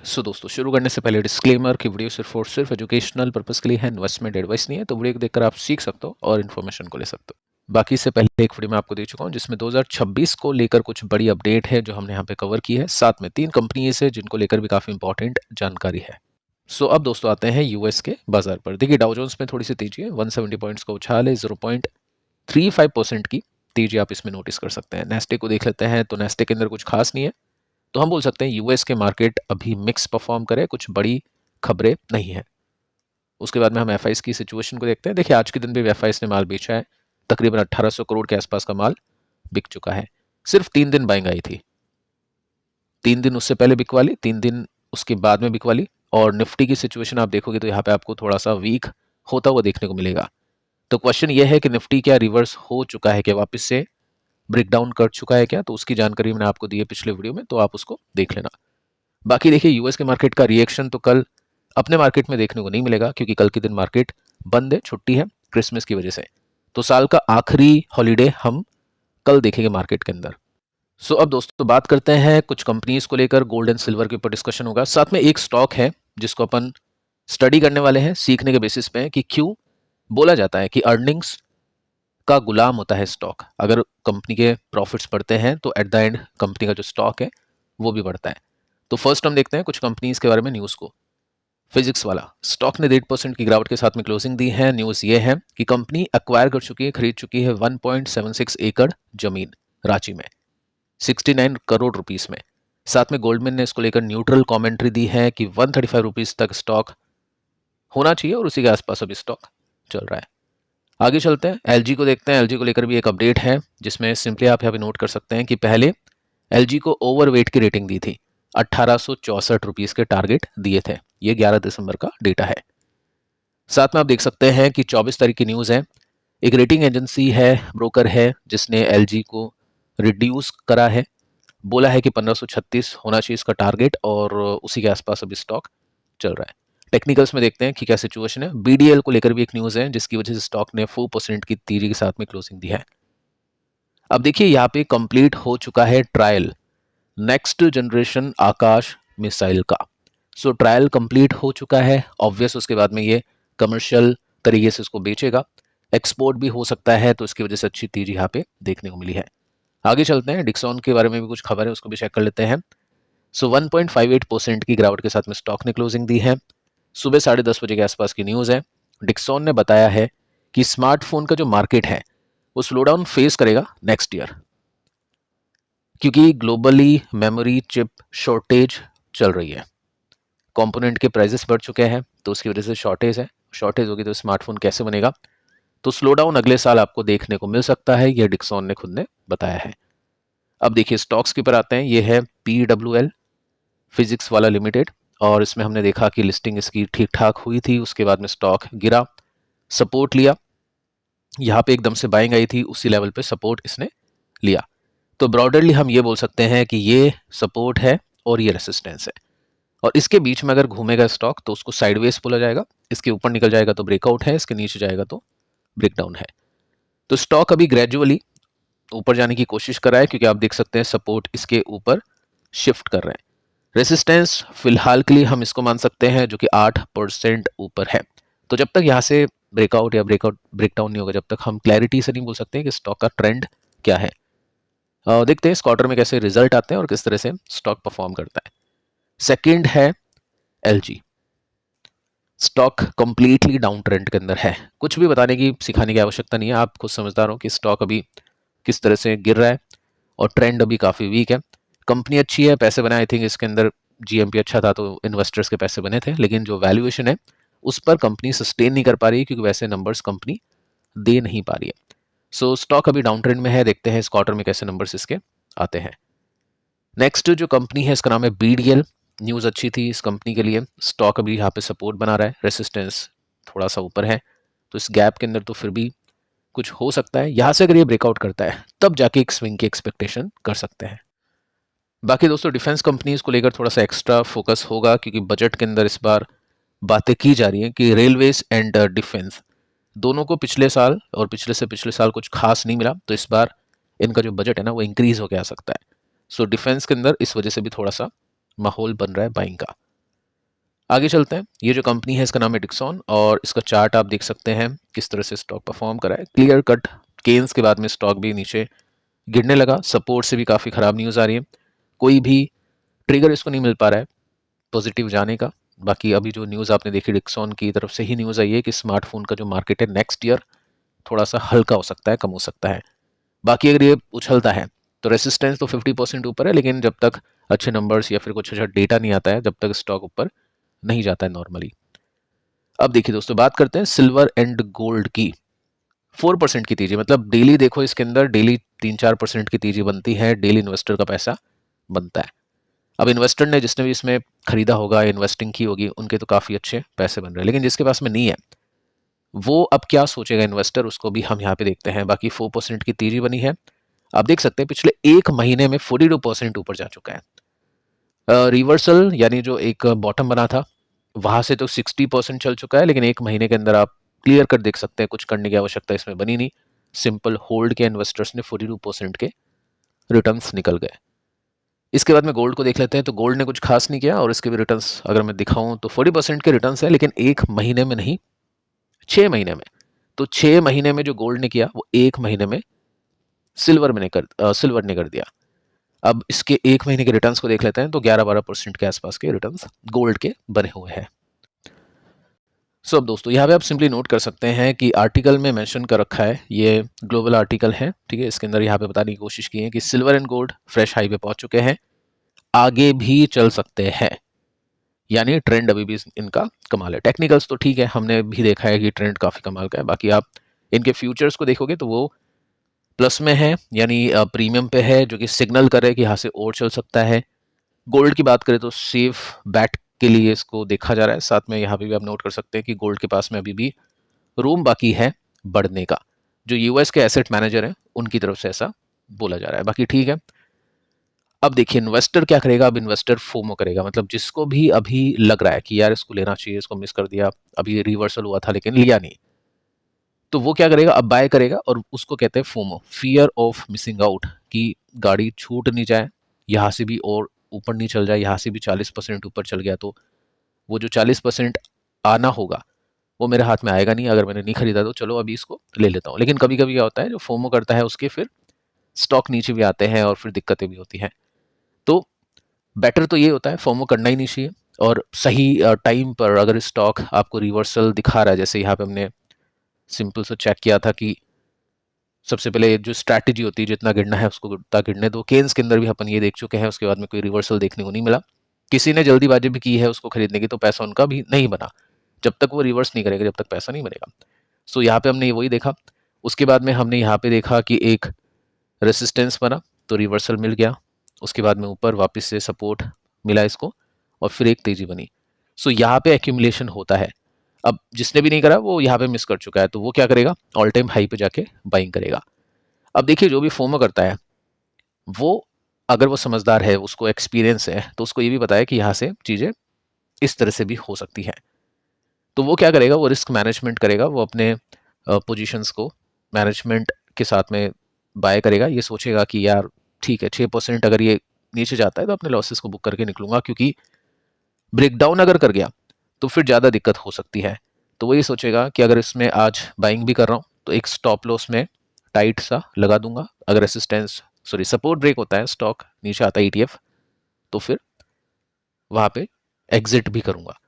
सो दोस्तों शुरू करने से पहले डिस्क्लेमर कि वीडियो सिर्फ और सिर्फ एजुकेशनल पर्पस के लिए है, इन्वेस्टमेंट एडवाइस नहीं है। तो वीडियो को देखकर आप सीख सकते हो और इन्फॉर्मेशन को ले सकते हो। बाकी से पहले एक वीडियो मैं आपको दे चुका हूं जिसमें 2026 को लेकर कुछ बड़ी अपडेट है जो हमने यहाँ पे कवर की है। साथ में 3 कंपनीज है जिनको लेकर भी काफ़ी इंपॉर्टेंट जानकारी है। सो अब दोस्तों आते हैं यूएस के बाजार पर। देखिए डाउ जोन्स में थोड़ी सी तेजी है, 170 पॉइंट्स का उछाल है, 0.35% की तेजी आप इसमें नोटिस कर सकते हैं। नेस्टे को देख लेते हैं तो नेस्टे के अंदर कुछ खास नहीं है, तो हम बोल सकते हैं यूएस के मार्केट अभी मिक्स परफॉर्म करे, कुछ बड़ी खबरें नहीं है। उसके बाद में हम एफआईएस की सिचुएशन को देखते हैं। देखिए आज के दिन भी एफआईएस ने माल बेचा है, तकरीबन 1800 करोड़ के आसपास का माल बिक चुका है। सिर्फ 3 दिन बाइंग आई थी, 3 दिन उससे पहले बिकवाली, 3 दिन उसके बाद में बिकवाली। और निफ्टी की सिचुएशन आप देखोगे तो यहाँ पे आपको थोड़ा सा वीक होता हुआ देखने को मिलेगा। तो क्वेश्चन ये है कि निफ्टी क्या रिवर्स हो चुका है, क्या वापस से ब्रेक डाउन कर चुका है क्या? तो उसकी जानकारी मैंने आपको दी है पिछले वीडियो में, तो आप उसको देख लेना। बाकी देखिए यूएस के मार्केट का रिएक्शन तो कल अपने मार्केट में देखने को नहीं मिलेगा, क्योंकि कल के दिन मार्केट बंद है, छुट्टी है क्रिसमस की वजह से। तो साल का आखिरी हॉलीडे हम कल देखेंगे मार्केट के अंदर। सो अब दोस्तों बात करते हैं कुछ कंपनीज को लेकर, गोल्ड एंड सिल्वर के ऊपर डिस्कशन होगा। साथ में एक स्टॉक है जिसको अपन स्टडी करने वाले हैं, सीखने के बेसिस पे कि क्यों बोला जाता है कि अर्निंग्स का गुलाम होता है स्टॉक। अगर कंपनी के प्रॉफिट्स बढ़ते हैं तो एट द एंड कंपनी का जो स्टॉक है वो भी बढ़ता है। तो फर्स्ट हम देखते हैं कुछ कंपनीज के बारे में न्यूज़ को। फिजिक्स वाला स्टॉक ने 1.5% की गिरावट के साथ में क्लोजिंग दी है। न्यूज़ ये है कि कंपनी एक्वायर कर चुकी है, खरीद चुकी है 1.76 एकड़ जमीन रांची में, 69 करोड़ रुपीस में। साथ में गोल्डमैन ने इसको लेकर न्यूट्रल कमेंट्री दी है कि 135 रुपीस तक स्टॉक होना चाहिए और उसी के आसपास अभी स्टॉक चल रहा है। आगे चलते हैं, एलजी को देखते हैं। एलजी को लेकर भी एक अपडेट है जिसमें सिंपली आप यहाँ पे नोट कर सकते हैं कि पहले एलजी को ओवरवेट की रेटिंग दी थी, 1864 रुपीस के टारगेट दिए थे। ये 11 दिसंबर का डेटा है। साथ में आप देख सकते हैं कि 24 तारीख की न्यूज़ है, एक रेटिंग एजेंसी है, ब्रोकर है, जिसने एलजी को रिड्यूस करा है, बोला है कि 1536 होना चाहिए इसका टारगेट, और उसी के आसपास अभी स्टॉक चल रहा है। टेक्निकल्स में देखते हैं कि क्या सिचुएशन है। बीडीएल को लेकर भी एक न्यूज़ है जिसकी वजह से स्टॉक ने 4% की तेजी के साथ में क्लोजिंग दी है। अब देखिए यहाँ पे कंप्लीट हो चुका है ट्रायल नेक्स्ट जनरेशन आकाश मिसाइल का। सो ट्रायल कंप्लीट हो चुका है, ऑब्वियस उसके बाद में ये कमर्शियल तरीके से इसको बेचेगा, एक्सपोर्ट भी हो सकता है, तो इसकी वजह से अच्छी तेजी यहाँ पे देखने को मिली है। आगे चलते हैं, डिक्सॉन के बारे में भी कुछ खबर है, उसको भी चेक कर लेते हैं। सो 1.58% की गिरावट के साथ में स्टॉक ने क्लोजिंग दी है। सुबह 10:30 बजे के आसपास की न्यूज़ है। डिक्सॉन ने बताया है कि स्मार्टफोन का जो मार्केट है वो स्लो डाउन फेस करेगा नेक्स्ट ईयर, क्योंकि ग्लोबली मेमोरी चिप शॉर्टेज चल रही है, कंपोनेंट के प्राइसेस बढ़ चुके हैं, तो उसकी वजह से शॉर्टेज है। शॉर्टेज होगी तो स्मार्टफोन कैसे बनेगा? तो स्लो डाउन अगले साल आपको देखने को मिल सकता है, यह डिक्सॉन ने खुद ने बताया है। अब देखिए स्टॉक्स के ऊपर आते हैं। ये है PWL फिजिक्स वाला लिमिटेड, और इसमें हमने देखा कि लिस्टिंग इसकी ठीक ठाक हुई थी, उसके बाद में स्टॉक गिरा, सपोर्ट लिया, यहाँ पे एकदम से बाइंग आई थी, उसी लेवल पे सपोर्ट इसने लिया। तो ब्रॉडरली हम ये बोल सकते हैं कि ये सपोर्ट है और ये रेसिस्टेंस है, और इसके बीच में अगर घूमेगा स्टॉक तो उसको साइडवेज बोला जाएगा। इसके ऊपर निकल जाएगा तो ब्रेकआउट है, इसके नीचे जाएगा तो ब्रेकडाउन है। तो स्टॉक अभी ग्रेजुअली ऊपर जाने की कोशिश कर रहा है, क्योंकि आप देख सकते हैं सपोर्ट इसके ऊपर शिफ्ट कर रहे हैं। रेसिस्टेंस फिलहाल के लिए हम इसको मान सकते हैं जो कि 8% ऊपर है। तो जब तक यहाँ से ब्रेकआउट या ब्रेकडाउन नहीं होगा, जब तक हम क्लैरिटी से नहीं बोल सकते कि स्टॉक का ट्रेंड क्या है। देखते हैं इस क्वार्टर में कैसे रिजल्ट आते हैं और किस तरह से स्टॉक परफॉर्म करता है। सेकंड है LG, stock completely down trend के अंदर है। कुछ भी बताने की सिखाने की आवश्यकता नहीं है, आप खुद समझदार हो कि स्टॉक अभी किस तरह से गिर रहा है और ट्रेंड अभी काफ़ी वीक है। कंपनी अच्छी है, पैसे बने, आई थिंक इसके अंदर जीएमपी अच्छा था तो इन्वेस्टर्स के पैसे बने थे, लेकिन जो वैल्यूएशन है उस पर कंपनी सस्टेन नहीं कर पा रही है, क्योंकि वैसे नंबर्स कंपनी दे नहीं पा रही है। सो स्टॉक अभी डाउन ट्रेंड में है, देखते हैं इस क्वार्टर में कैसे नंबर्स इसके आते हैं। नेक्स्ट जो कंपनी है इसका नाम है बीडीएल। न्यूज़ अच्छी थी इस कंपनी के लिए, स्टॉक अभी यहाँ पे सपोर्ट बना रहा है, रेसिस्टेंस थोड़ा सा ऊपर है, तो इस गैप के अंदर तो फिर भी कुछ हो सकता है। यहाँ से अगर ये ब्रेकआउट करता है तब जाके एक स्विंग की एक्सपेक्टेशन कर सकते हैं। बाकी दोस्तों डिफेंस कंपनीज को लेकर थोड़ा सा एक्स्ट्रा फोकस होगा, क्योंकि बजट के अंदर इस बार बातें की जा रही हैं कि रेलवेज एंड डिफेंस दोनों को पिछले साल और पिछले से पिछले साल कुछ खास नहीं मिला, तो इस बार इनका जो बजट है ना वो इंक्रीज हो गया सकता है। सो डिफेंस के अंदर इस वजह से भी थोड़ा सा माहौल बन रहा है बाइंग का। आगे चलते हैं। ये जो कंपनी है इसका नाम है डिक्सॉन और इसका चार्ट आप देख सकते हैं किस तरह से स्टॉक परफॉर्म करा है। क्लियर कट गेन्स के बाद में स्टॉक भी नीचे गिरने लगा, सपोर्ट से भी काफ़ी ख़राब न्यूज़ आ रही है, कोई भी ट्रिगर इसको नहीं मिल पा रहा है पॉजिटिव जाने का। बाकी अभी जो न्यूज़ आपने देखी डिक्सॉन की तरफ से ही न्यूज़ आई है कि स्मार्टफोन का जो मार्केट है नेक्स्ट ईयर थोड़ा सा हल्का हो सकता है, कम हो सकता है। बाकी अगर ये उछलता है तो रेसिस्टेंस तो 50% ऊपर है, लेकिन जब तक अच्छे नंबर्स या फिर कुछ अच्छा डेटा नहीं आता है जब तक स्टॉक ऊपर नहीं जाता है नॉर्मली। अब देखिए दोस्तों, बात करते हैं सिल्वर एंड गोल्ड की। 4% की तेजी, मतलब डेली देखो इसके अंदर डेली 3-4% की तेजी बनती है, डेली इन्वेस्टर का पैसा बनता है। अब इन्वेस्टर ने जिसने भी इसमें खरीदा होगा, इन्वेस्टिंग की होगी, उनके तो काफ़ी अच्छे पैसे बन रहे हैं, लेकिन जिसके पास में नहीं है वो अब क्या सोचेगा इन्वेस्टर, उसको भी हम यहाँ पे देखते हैं। बाकी 4% की तेजी बनी है, आप देख सकते हैं पिछले एक महीने में 42% ऊपर जा चुका है। रिवर्सल यानी जो एक बॉटम बना था वहां से तो 60% चल चुका है, लेकिन एक महीने के अंदर आप क्लियर कर देख सकते हैं कुछ करने की आवश्यकता इसमें बनी नहीं। सिंपल होल्ड के इन्वेस्टर्स ने 42% के रिटर्न्स निकल गए। इसके बाद में गोल्ड को देख लेते हैं, तो गोल्ड ने कुछ खास नहीं किया और इसके भी रिटर्न्स अगर मैं दिखाऊं तो 40% के रिटर्न्स है, लेकिन एक महीने में नहीं, 6 महीने में। तो 6 महीने में जो गोल्ड ने किया वो एक महीने में सिल्वर ने कर दिया। अब इसके एक महीने के रिटर्न्स को देख लेते हैं, तो 11-12% के आसपास के रिटर्न्स गोल्ड के बने हुए हैं। सो अब दोस्तों यहाँ पे आप सिंपली नोट कर सकते हैं कि आर्टिकल में मेंशन कर रखा है, ये ग्लोबल आर्टिकल है, ठीक है। इसके अंदर यहाँ पे बताने की कोशिश की है कि silver and gold fresh high पे पहुंच चुके हैं, आगे भी चल सकते हैं, यानी ट्रेंड अभी भी इनका कमाल है। टेक्निकल्स तो ठीक है, हमने भी देखा है कि ट्रेंड काफ़ी कमाल का है। बाकी आप इनके फ्यूचर्स को देखोगे तो वो प्लस में है, यानी प्रीमियम पे है, जो कि सिग्नल करे कि यहाँ से और चल सकता है। गोल्ड की बात करें तो सेफ बैट के लिए इसको देखा जा रहा है। साथ में यहाँ पे भी आप नोट कर सकते हैं कि गोल्ड के पास में अभी भी रूम बाकी है बढ़ने का। जो यूएस के एसेट मैनेजर हैं उनकी तरफ से ऐसा बोला जा रहा है। बाकी ठीक है। अब देखिए इन्वेस्टर क्या करेगा, अब इन्वेस्टर फोमो करेगा, मतलब जिसको भी अभी लग रहा है कि यार इसको लेना चाहिए, इसको मिस कर दिया, अभी रिवर्सल हुआ था लेकिन लिया नहीं, तो वो क्या करेगा, अब बाय करेगा। और उसको कहते हैं FOMO, fear of missing out, कि गाड़ी छूट नहीं जाए, यहाँ से भी और ऊपर नहीं चल जाए, यहाँ से भी 40% ऊपर चल गया तो वो जो 40% आना होगा वो मेरे हाथ में आएगा नहीं, अगर मैंने नहीं खरीदा तो चलो अभी इसको ले लेता हूँ। लेकिन कभी कभी क्या होता है, जो फोमो करता है उसके फिर स्टॉक नीचे भी आते हैं और फिर दिक्कतें भी होती हैं। तो बेटर तो ये होता है फोमो करना ही नहीं चाहिए, और सही टाइम पर अगर स्टॉक आपको रिवर्सल दिखा रहा है, जैसे यहाँ पे हमने सिंपल से चेक किया था कि सबसे पहले जो स्ट्रैटेजी होती है जितना गिरना है उसको उतना गिरने दो, केन्स के अंदर भी अपन ये देख चुके हैं, उसके बाद में कोई रिवर्सल देखने को नहीं मिला। किसी ने जल्दीबाजी भी की है उसको खरीदने की तो पैसा उनका भी नहीं बना, जब तक वो रिवर्स नहीं करेगा जब तक पैसा नहीं बनेगा। सो यहाँ पे हमने वही देखा। उसके बाद में हमने यहाँ पे देखा कि एक रेसिस्टेंस बना तो रिवर्सल मिल गया, उसके बाद में ऊपर वापस से सपोर्ट मिला इसको और फिर एक तेजी बनी। सो यहाँ पे एक्यूमुलेशन होता है। अब जिसने भी नहीं करा वो यहाँ पे मिस कर चुका है, तो वो क्या करेगा, ऑल टाइम हाई पे जाके बाइंग करेगा। अब देखिए जो भी फोमो करता है वो, अगर वो समझदार है, उसको एक्सपीरियंस है, तो उसको ये भी पता है कि यहाँ से चीज़ें इस तरह से भी हो सकती हैं। तो वो क्या करेगा, वो रिस्क मैनेजमेंट करेगा, वो अपने पोजीशंस को मैनेजमेंट के साथ में बाय करेगा। ये सोचेगा कि यार ठीक है 6% अगर ये नीचे जाता है तो अपने लॉसेस को बुक करके निकलूंगा, क्योंकि ब्रेकडाउन अगर कर गया तो फिर ज़्यादा दिक्कत हो सकती है। तो वो ये सोचेगा कि अगर इसमें आज बाइंग भी कर रहा हूँ तो एक स्टॉप लॉस में टाइट सा लगा दूंगा, अगर रेसिस्टेंस सॉरी सपोर्ट ब्रेक होता है, स्टॉक नीचे आता है ईटीएफ, तो फिर वहाँ पे एग्जिट भी करूंगा।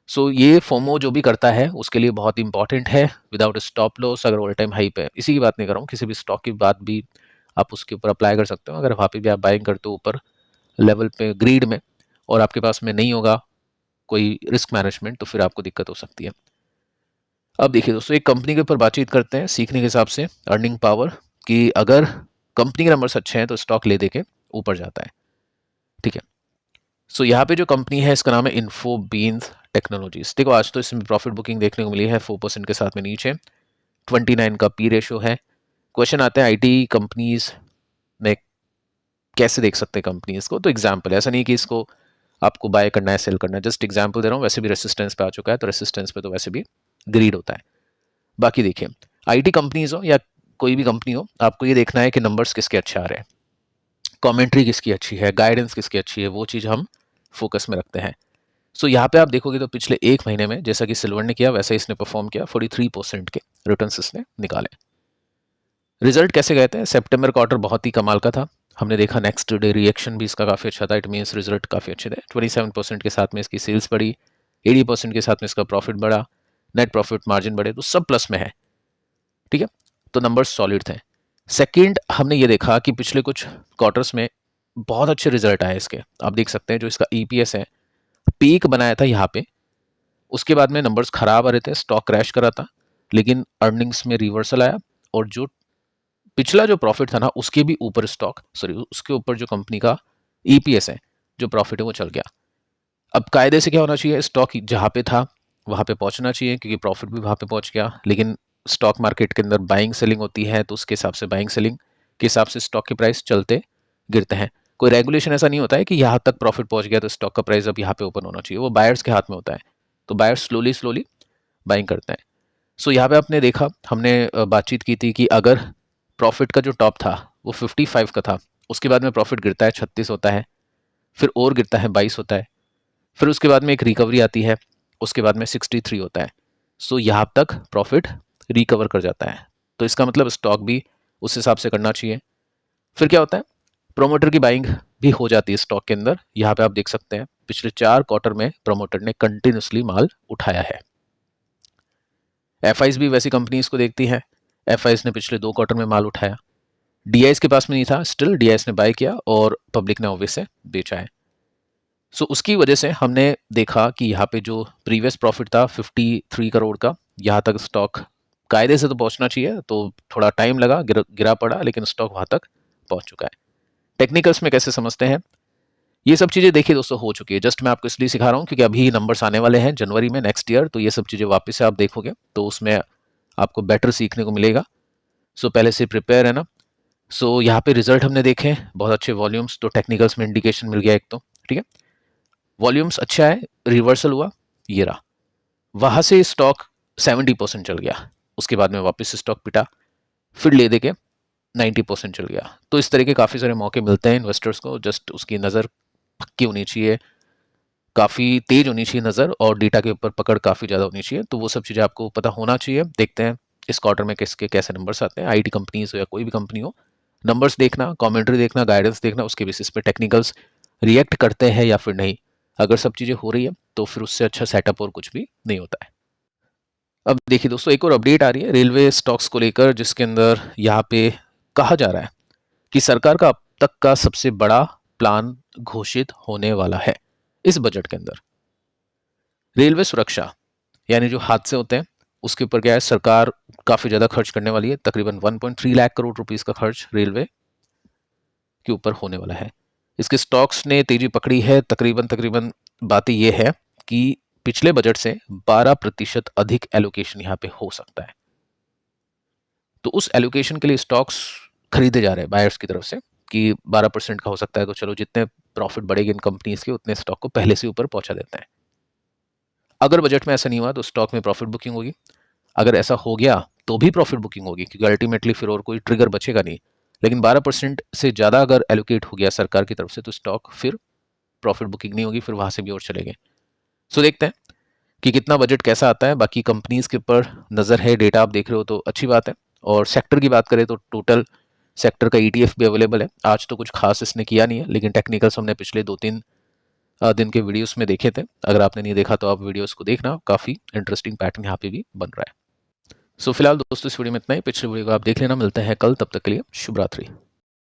सो ये फोमो जो भी करता है उसके लिए बहुत इंपॉर्टेंट है। विदाउट स्टॉप लॉस अगर ऑल टाइम हाई पे, इसी की बात नहीं कर रहा हूँ, किसी भी स्टॉक की बात भी आप उसके ऊपर अप्लाई कर सकते हो। अगर वहाँ पे भी आप बाइंग करते हो ऊपर लेवल पे ग्रीड में और आपके पास में नहीं होगा कोई रिस्क मैनेजमेंट, तो फिर आपको दिक्कत हो सकती है। अब देखिए दोस्तों, एक कंपनी के ऊपर बातचीत करते हैं सीखने के हिसाब से, अर्निंग पावर, कि अगर कंपनी के नंबर्स अच्छे हैं तो स्टॉक ले दे के ऊपर जाता है, ठीक है। सो यहाँ पे जो कंपनी है इसका नाम है इन्फोबीन्स टेक्नोलॉजीज। देखो आज तो इसमें प्रॉफिट बुकिंग देखने को मिली है 4% के साथ में नीचे, 29 का पी रेशो है। क्वेश्चन आते हैं आईटी कंपनीज में कैसे देख सकते हैं कंपनीज को, तो एग्जाम्पल, ऐसा नहीं कि इसको आपको बाय करना है सेल करना है, जस्ट एग्जाम्पल दे रहा हूँ। वैसे भी रेसिस्टेंस पे आ चुका है, तो रेसिस्टेंस पे तो वैसे भी ग्रीड होता है। बाकी देखिए आईटी कंपनीज हो या कोई भी कंपनी हो, आपको ये देखना है कि नंबर्स किसके अच्छे आ रहे हैं, कमेंट्री किसकी अच्छी है, गाइडेंस किसकी अच्छी है, वो चीज़ हम फोकस में रखते हैं। सो यहाँ पे आप देखोगे तो पिछले एक महीने में जैसा कि सिल्वर ने किया वैसा इसने परफॉर्म किया, 43% के रिटर्न्स इसने निकाले। रिजल्ट कैसे गए थे? सितंबर क्वार्टर बहुत ही कमाल का था, हमने देखा नेक्स्ट डे रिएक्शन भी इसका काफ़ी अच्छा था, इट मीन्स रिजल्ट काफ़ी अच्छे थे। 27% के साथ में इसकी सेल्स बढ़ी, 80% के साथ में इसका प्रॉफिट बढ़ा, नेट प्रॉफिट मार्जिन बढ़े, तो सब प्लस में है, ठीक है। तो नंबर्स सॉलिड थे। सेकंड हमने ये देखा कि पिछले कुछ क्वार्टर्स में बहुत अच्छे रिजल्ट आए इसके, आप देख सकते हैं जो इसका ईपीएस है पीक बनाया था यहाँ पे, उसके बाद में नंबर्स खराब आ रहे थे, स्टॉक क्रैश करा था, लेकिन अर्निंग्स में रिवर्सल आया और जो पिछला जो प्रॉफिट था ना उसके भी ऊपर उसके ऊपर जो कंपनी का ईपीएस है जो प्रॉफिट है वो चल गया। अब कायदे से क्या होना चाहिए, स्टॉक जहाँ पे था वहाँ पे पहुँचना चाहिए क्योंकि प्रॉफिट भी वहाँ पे पहुँच गया, लेकिन स्टॉक मार्केट के अंदर बाइंग सेलिंग होती है तो उसके हिसाब से बाइंग सेलिंग के हिसाब से स्टॉक के प्राइस चलते गिरते हैं। कोई रेगुलेशन ऐसा नहीं होता है कि यहाँ तक प्रॉफिट पहुँच गया तो स्टॉक का प्राइस अब यहाँ पे ओपन होना चाहिए, वो बायर्स के हाथ में होता है, तो बायर्स स्लोली स्लोली बाइंग करते हैं। सो यहाँ पे आपने देखा, हमने बातचीत की थी कि अगर प्रॉफिट का जो टॉप था वो 55 का था, उसके बाद में प्रॉफिट गिरता है 36 होता है, फिर और गिरता है 22 होता है, फिर उसके बाद में एक रिकवरी आती है, उसके बाद में 63 होता है। सो यहाँ तक प्रॉफिट रिकवर कर जाता है, तो इसका मतलब स्टॉक भी उस हिसाब से करना चाहिए। फिर क्या होता है, प्रोमोटर की बाइंग भी हो जाती है स्टॉक के अंदर। यहाँ पे आप देख सकते हैं पिछले 4 क्वार्टर में प्रोमोटर ने कंटिन्यूसली माल उठाया है। एफआईज भी वैसी कंपनीज को देखती है, एफआईज ने पिछले 2 क्वार्टर में माल उठाया, डीआईएस के पास में नहीं था, स्टिल डीआईएस ने बाय किया और पब्लिक ने ऑब्वियस से बेचा है। सो उसकी वजह से हमने देखा कि यहाँ पे जो प्रीवियस प्रॉफिट था 53 करोड़ का, यहाँ तक स्टॉक कायदे से तो पहुँचना चाहिए, तो थोड़ा टाइम लगा, गिरा पड़ा, लेकिन स्टॉक वहाँ तक पहुँच चुका है। टेक्निकल्स में कैसे समझते हैं, ये सब चीज़ें देखिए दोस्तों हो चुकी है, जस्ट मैं आपको इसलिए सिखा रहा हूँ क्योंकि अभी नंबर्स आने वाले हैं जनवरी में नेक्स्ट ईयर, तो ये सब चीज़ें वापस से आप देखोगे तो उसमें आपको बेटर सीखने को मिलेगा। सो पहले से प्रिपेयर है ना। सो यहाँ पे रिजल्ट हमने देखे बहुत अच्छे वॉल्यूम्स, तो टेक्निकल्स में इंडिकेशन मिल गया एक, तो ठीक है वॉल्यूम्स अच्छा है, रिवर्सल हुआ, ये रहा, वहाँ से स्टॉक 70% चल गया, उसके बाद में वापस से स्टॉक पिटा, फिर ले दे के 90% चल गया। तो इस तरह के काफ़ी सारे मौके मिलते हैं इन्वेस्टर्स को, जस्ट उसकी नज़र पक्की होनी चाहिए, काफ़ी तेज होनी चाहिए नज़र, और डेटा के ऊपर पकड़ काफ़ी ज़्यादा होनी चाहिए, तो वो सब चीज़ें आपको पता होना चाहिए। देखते हैं इस क्वार्टर में किसके कैसे नंबर्स आते हैं, आईटी कंपनीज हो या कोई भी कंपनी हो, नंबर्स देखना, कमेंट्री देखना, गाइडेंस देखना, उसके बेसिस पे टेक्निकल्स रिएक्ट करते हैं या फिर नहीं। अगर सब चीज़ें हो रही है तो फिर उससे अच्छा सेटअप और कुछ भी नहीं होता है। अब देखिए दोस्तों, एक और अपडेट आ रही है रेलवे स्टॉक्स को लेकर, जिसके अंदर यहाँ पे कहा जा रहा है कि सरकार का अब तक का सबसे बड़ा प्लान घोषित होने वाला है इस बजट के अंदर। रेलवे सुरक्षा यानी जो हादसे होते हैं उसके ऊपर क्या है, सरकार काफ़ी ज़्यादा खर्च करने वाली है, तकरीबन 1.3 लाख करोड़ रुपीस का खर्च रेलवे के ऊपर होने वाला है। इसके स्टॉक्स ने तेजी पकड़ी है, तकरीबन बात ये है कि पिछले बजट से 12% अधिक एलोकेशन यहाँ पे हो सकता है, तो उस एलोकेशन के लिए स्टॉक्स खरीदे जा रहे हैं बायर्स की तरफ से कि 12% का हो सकता है, तो चलो जितने प्रॉफिट बढ़ेगी इन कंपनीज के उतने स्टॉक को पहले से ऊपर पहुंचा देते हैं। अगर बजट में ऐसा नहीं हुआ तो स्टॉक में प्रॉफिट बुकिंग होगी, अगर ऐसा हो गया तो भी प्रॉफिट बुकिंग होगी क्योंकि अल्टीमेटली फिर और कोई ट्रिगर बचेगा नहीं, लेकिन 12% से ज़्यादा अगर एलोकेट हो गया सरकार की तरफ से तो स्टॉक फिर प्रॉफिट बुकिंग नहीं होगी, फिर वहाँ से भी और चलेंगे। सो देखते हैं कि कितना बजट कैसा आता है, बाकी कंपनीज के ऊपर नज़र है, डेटा आप देख रहे हो तो अच्छी बात है। और सेक्टर की बात करें तो टोटल सेक्टर का ईटीएफ भी अवेलेबल है, आज तो कुछ खास इसने किया नहीं है, लेकिन टेक्निकल्स हमने पिछले 2-3 दिन के वीडियोस में देखे थे, अगर आपने नहीं देखा तो आप वीडियोस को देखना, काफ़ी इंटरेस्टिंग पैटर्न यहाँ पे भी बन रहा है। सो फिलहाल दोस्तों इस वीडियो में इतना ही, पिछले वीडियो को आप देख लेना, मिलते हैं कल, तब तक के लिए शुभ रात्रि।